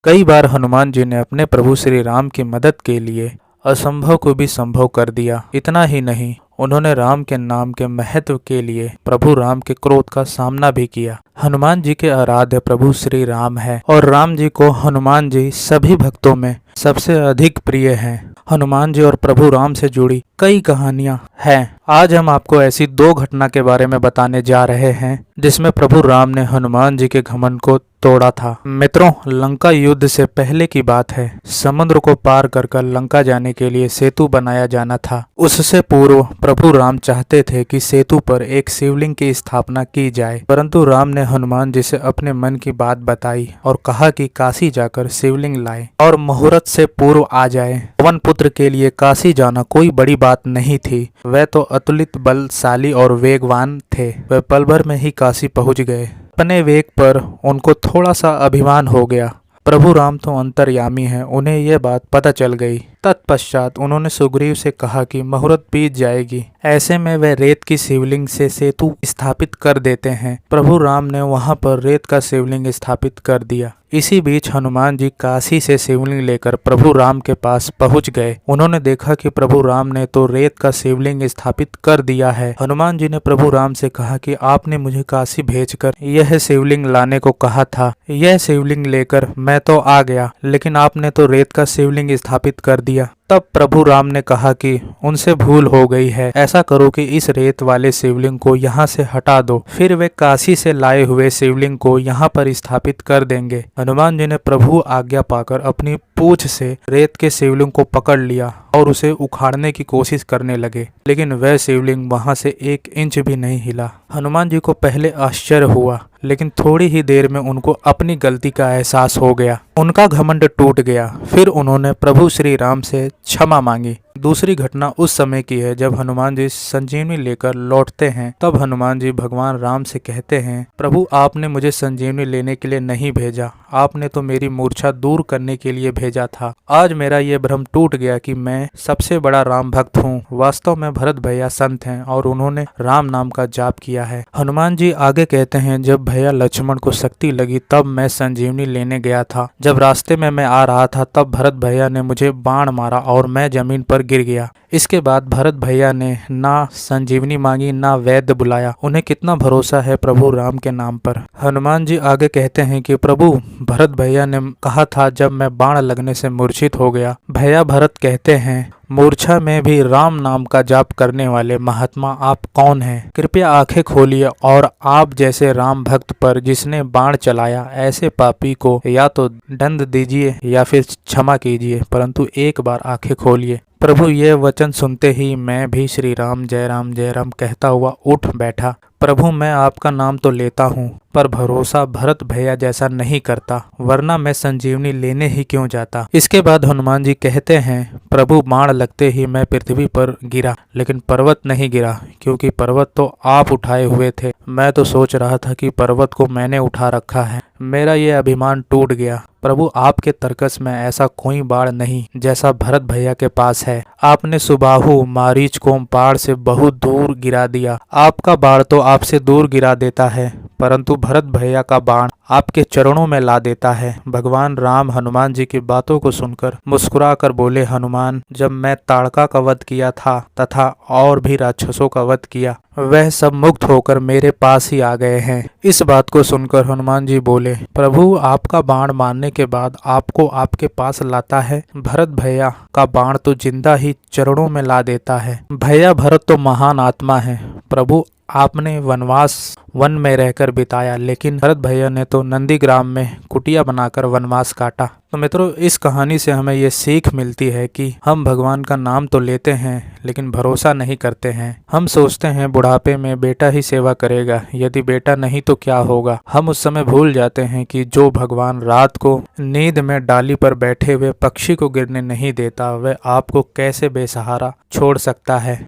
कई बार हनुमान जी ने अपने प्रभु श्री राम की मदद के लिए असंभव को भी संभव कर दिया। इतना ही नहीं, उन्होंने राम के नाम के महत्व के लिए प्रभु राम के क्रोध का सामना भी किया। हनुमान जी के आराध्य प्रभु श्री राम है और राम जी को हनुमान जी सभी भक्तों में सबसे अधिक प्रिय हैं। हनुमान जी और प्रभु राम से जुड़ी कई कहानियां हैं। आज हम आपको ऐसी दो घटना के बारे में बताने जा रहे हैं जिसमें प्रभु राम ने हनुमान जी के घमंड को तोड़ा था। मित्रों, लंका युद्ध से पहले की बात है। समुद्र को पार कर लंका जाने के लिए सेतु बनाया जाना था। उससे पूर्व प्रभु राम चाहते थे कि सेतु पर एक शिवलिंग की स्थापना की जाए, परंतु राम ने हनुमान जी से अपने मन की बात बताई और कहा कि काशी जाकर शिवलिंग लाए और मुहूर्त से पूर्व आ जाए। पवन पुत्र के लिए काशी जाना कोई बड़ी बात नहीं थी। वह तो अतुलित बलशाली और वेगवान थे। वह पल भर में ही काशी पहुंच गए। अपने वेग पर उनको थोड़ा सा अभिमान हो गया। प्रभु राम तो अंतर्यामी हैं, उन्हें यह बात पता चल गई। तत्पश्चात उन्होंने सुग्रीव से कहा कि मुहूर्त बीत जाएगी, ऐसे में वे रेत की शिवलिंग से सेतु स्थापित कर देते हैं। प्रभु राम ने वहां पर रेत का शिवलिंग स्थापित कर दिया। इसी बीच हनुमान जी काशी से शिवलिंग लेकर प्रभु राम के पास पहुंच गए। उन्होंने देखा कि प्रभु राम ने तो रेत का शिवलिंग स्थापित कर दिया है। हनुमान जी ने प्रभु राम से कहा कि आपने मुझे काशी भेजकर यह शिवलिंग लाने को कहा था। यह शिवलिंग लेकर मैं तो आ गया, लेकिन आपने तो रेत का शिवलिंग स्थापित कर दिया। तब प्रभु राम ने कहा कि उनसे भूल हो गई है। ऐसा करो कि इस रेत वाले शिवलिंग को यहाँ से हटा दो, फिर वे काशी से लाए हुए शिवलिंग को यहाँ पर स्थापित कर देंगे। हनुमान जी ने प्रभु आज्ञा पाकर अपनी पूंछ से रेत के शिवलिंग को पकड़ लिया और उसे उखाड़ने की कोशिश करने लगे, लेकिन वह शिवलिंग वहां से 1 इंच भी नहीं हिला। हनुमान जी को पहले आश्चर्य हुआ, लेकिन थोड़ी ही देर में उनको अपनी गलती का एहसास हो गया। उनका घमंड टूट गया। फिर उन्होंने प्रभु श्री राम से क्षमा मांगी। दूसरी घटना उस समय की है जब हनुमान जी संजीवनी लेकर लौटते हैं। तब हनुमान जी भगवान राम से कहते हैं, प्रभु आपने मुझे संजीवनी लेने के लिए नहीं भेजा, आपने तो मेरी मूर्छा दूर करने के लिए भेजा था। आज मेरा ये भ्रम टूट गया कि मैं सबसे बड़ा राम भक्त हूँ। वास्तव में भरत भैया संत हैं और उन्होंने राम नाम का जाप किया है। हनुमान जी आगे कहते हैं, जब भैया लक्ष्मण को शक्ति लगी तब मैं संजीवनी लेने गया था। जब रास्ते में मैं आ रहा था तब भरत भैया ने मुझे बाण मारा और मैं जमीन पर गिर गया। इसके बाद भरत भैया ने ना संजीवनी मांगी ना वैद्य बुलाया। उन्हें कितना भरोसा है प्रभु राम के नाम पर। हनुमान जी आगे कहते हैं कि प्रभु भरत भैया ने कहा था जब मैं बाण लगने से मूर्छित हो गया। भैया भरत कहते हैं, मूर्छा में भी राम नाम का जाप करने वाले महात्मा आप कौन हैं? कृपया आंखें खोलिए और आप जैसे राम भक्त पर जिसने बाण चलाया ऐसे पापी को या तो दंड दीजिए या फिर क्षमा कीजिए, परंतु एक बार आंखें खोलिए। प्रभु ये वचन सुनते ही मैं भी श्री राम जय राम कहता हुआ उठ बैठा। प्रभु मैं आपका नाम तो लेता हूँ, पर भरोसा भरत भैया जैसा नहीं करता, वरना मैं संजीवनी लेने ही क्यों जाता। इसके बाद हनुमान जी कहते हैं, प्रभु बाण लगते ही मैं पृथ्वी पर गिरा, लेकिन पर्वत नहीं गिरा, क्योंकि पर्वत तो आप उठाए हुए थे। मैं तो सोच रहा था कि पर्वत को मैंने उठा रखा है। मेरा ये अभिमान टूट गया। प्रभु आपके तर्कस में ऐसा कोई बाण नहीं जैसा भरत भैया के पास है। आपने सुबाहु मारीच को बाण से बहुत दूर गिरा दिया। आपका बाण तो आपसे दूर गिरा देता है, परंतु भरत भैया का बाण आपके चरणों में ला देता है। भगवान राम हनुमान जी की बातों को सुनकर मुस्कुरा कर बोले, हनुमान जब मैं ताड़का का वध किया था तथा और भी राक्षसों का वध किया, वह सब मुक्त होकर मेरे पास ही आ गए हैं। इस बात को सुनकर हनुमान जी बोले, प्रभु आपका बाण मारने के बाद आपको आपके पास लाता है, भरत भैया का बाण तो जिंदा ही चरणों में ला देता है। भैया भरत तो महान आत्मा है। प्रभु आपने वनवास वन में रहकर बिताया, लेकिन भरत भैया ने तो नंदीग्राम में कुटिया बनाकर वनवास काटा। तो मित्रों, इस कहानी से हमें ये सीख मिलती है कि हम भगवान का नाम तो लेते हैं लेकिन भरोसा नहीं करते हैं। हम सोचते हैं बुढ़ापे में बेटा ही सेवा करेगा, यदि बेटा नहीं तो क्या होगा। हम उस समय भूल जाते हैं कि जो भगवान रात को नींद में डाली पर बैठे हुए पक्षी को गिरने नहीं देता, वह आपको कैसे बेसहारा छोड़ सकता है।